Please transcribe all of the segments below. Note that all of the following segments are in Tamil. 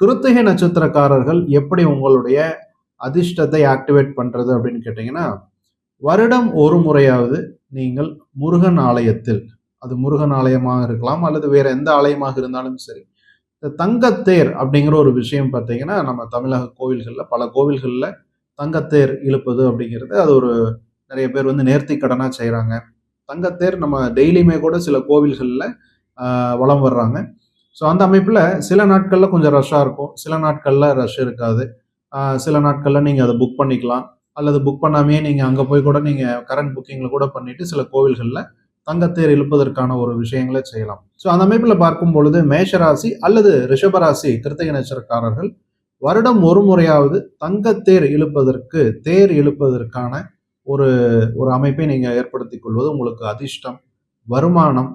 கிருத்திகை நட்சத்திரக்காரர்கள் எப்படி உங்களுடைய அதிர்ஷ்டத்தை ஆக்டிவேட் பண்றது அப்படின்னு கேட்டீங்கன்னா, வருடம் ஒரு முறையாவது நீங்கள் முருகன் ஆலயத்தில், அது முருகன் ஆலயமாக இருக்கலாம் அல்லது வேற எந்த ஆலயமாக இருந்தாலும் சரி, இந்த தங்கத்தேர் அப்படிங்கிற ஒரு விஷயம் பார்த்தீங்கன்னா, நம்ம தமிழக கோவில்கள்ல பல கோவில்கள்ல தங்கத்தேர் இழுப்பது அப்படிங்கிறது அது ஒரு நிறைய பேர் வந்து நேர்த்தி கடனா செய்றாங்க. தங்கத்தேர் நம்ம டெய்லியுமே கூட சில கோவில்கள்ல வலம் வர்றாங்க. ஸோ அந்த அமைப்பில் சில நாட்களில் கொஞ்சம் ரஷ்ஷாக இருக்கும், சில நாட்களில் ரஷ் இருக்காது. சில நாட்களில் நீங்கள் அதை புக் பண்ணிக்கலாம், அல்லது புக் பண்ணாமையே நீங்கள் அங்கே போய் கூட நீங்கள் கரண்ட் புக்கிங்கில் கூட பண்ணிட்டு சில கோவில்களில் தங்கத்தேர் இழுப்பதற்கான ஒரு விஷயங்களை செய்யலாம். ஸோ அந்த அமைப்பில் பார்க்கும் பொழுது மேஷராசி அல்லது ரிஷபராசி கிருத்திகை நட்சத்திரக்காரர்கள் வருடம் ஒரு முறையாவது தங்கத்தேர் இழுப்பதற்கு தேர் இழுப்பதற்கான ஒரு ஒரு அமைப்பை நீங்கள் ஏற்படுத்திக் கொள்வது உங்களுக்கு அதிர்ஷ்டம், வருமானம்,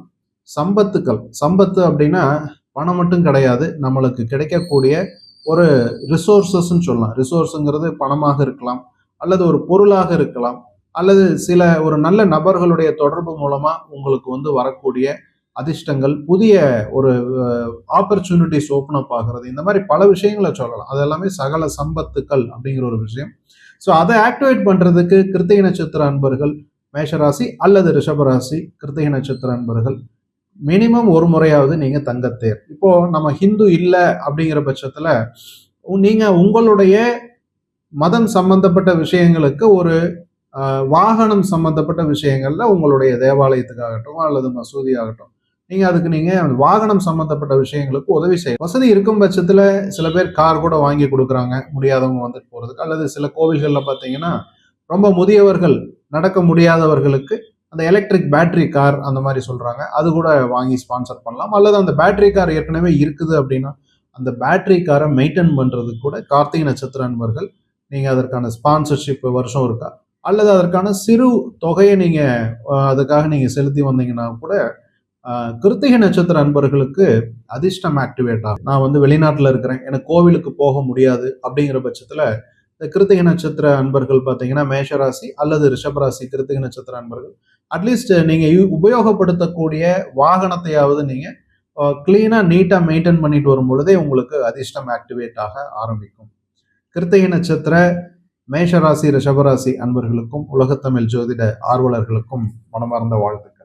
சம்பத்துக்கள். சம்பத்து அப்படின்னா பணம் மட்டும் கிடையாது, நம்மளுக்கு கிடைக்கக்கூடிய ஒரு ரிசோர்ஸஸ்ன்னு சொல்லலாம். ரிசோர்ஸுங்கிறது பணமாக இருக்கலாம், அல்லது ஒரு பொருளாக இருக்கலாம், அல்லது சில ஒரு நல்ல நபர்களுடைய தொடர்பு மூலமா உங்களுக்கு வந்து வரக்கூடிய அதிர்ஷ்டங்கள், புதிய ஒரு ஆப்பர்ச்சுனிட்டிஸ் ஓப்பன் அப் ஆகிறது. இந்த மாதிரி பல விஷயங்களை சொல்லலாம். அது எல்லாமே சகல சம்பத்துக்கள் அப்படிங்கிற ஒரு விஷயம். ஸோ அதை ஆக்டிவேட் பண்றதுக்கு கிருத்திகை நட்சத்திர அன்பர்கள், மேஷராசி அல்லது ரிஷபராசி கிருத்திகை நட்சத்திர அன்பர்கள் மினிமம் ஒரு முறையாவது நீங்க தங்கத்தேர். இப்போ நம்ம ஹிந்து இல்லை அப்படிங்கிற பட்சத்துல நீங்க உங்களுடைய மதம் சம்பந்தப்பட்ட விஷயங்களுக்கு ஒரு வாகனம் சம்பந்தப்பட்ட விஷயங்கள்ல உங்களுடைய தேவாலயத்துக்காகட்டும் அல்லது மசூதி ஆகட்டும், நீங்க வாகனம் சம்பந்தப்பட்ட விஷயங்களுக்கு உதவி செய்ய வசதி இருக்கும் பட்சத்துல சில பேர் கார் கூட வாங்கி கொடுக்குறாங்க முடியாதவங்க வந்துட்டு போறதுக்கு, அல்லது சில கோவில்கள்ல பாத்தீங்கன்னா ரொம்ப முதியவர்கள் நடக்க முடியாதவர்களுக்கு அந்த எலக்ட்ரிக் பேட்டரி கார் அந்த மாதிரி சொல்றாங்க, அது கூட வாங்கி ஸ்பான்சர் பண்ணலாம். அல்லது அந்த பேட்டரி கார் ஏற்கனவே இருக்குது அப்படின்னா அந்த பேட்டரி காரை மெயின்டைன் பண்றதுக்கு கூட கார்த்திகை நட்சத்திர அன்பர்கள் நீங்க அதற்கான ஸ்பான்சர்ஷிப் வருஷம் இருக்கா, அல்லது அதற்கான சிறு தொகையை நீங்க அதுக்காக நீங்க செலுத்தி வந்தீங்கன்னா கூட கிருத்திகை நட்சத்திர அன்பர்களுக்கு அதிர்ஷ்டம் ஆக்டிவேட் ஆகும். நான் வந்து வெளிநாட்டில் இருக்கிறேன், எனக்கு கோவிலுக்கு போக முடியாது அப்படிங்கிற பட்சத்துல இந்த கிருத்திகை நட்சத்திர அன்பர்கள் பார்த்தீங்கன்னா மேஷராசி அல்லது ரிஷபராசி கிருத்திகை நட்சத்திர அன்பர்கள் அட்லீஸ்ட் நீங்க உபயோகப்படுத்தக்கூடிய வாகனத்தையாவது நீங்க கிளீனா நீட்டா மெயின்டைன் பண்ணிட்டு வரும் பொழுதே உங்களுக்கு அதிர்ஷ்டம் ஆக்டிவேட் ஆக ஆரம்பிக்கும். கிருத்திகை நட்சத்திர மேஷராசி ரிஷபராசி அன்பர்களுக்கும் உலகத்தமிழ் ஜோதிட ஆர்வலர்களுக்கும் மனமார்ந்த வாழ்த்துக்கள்.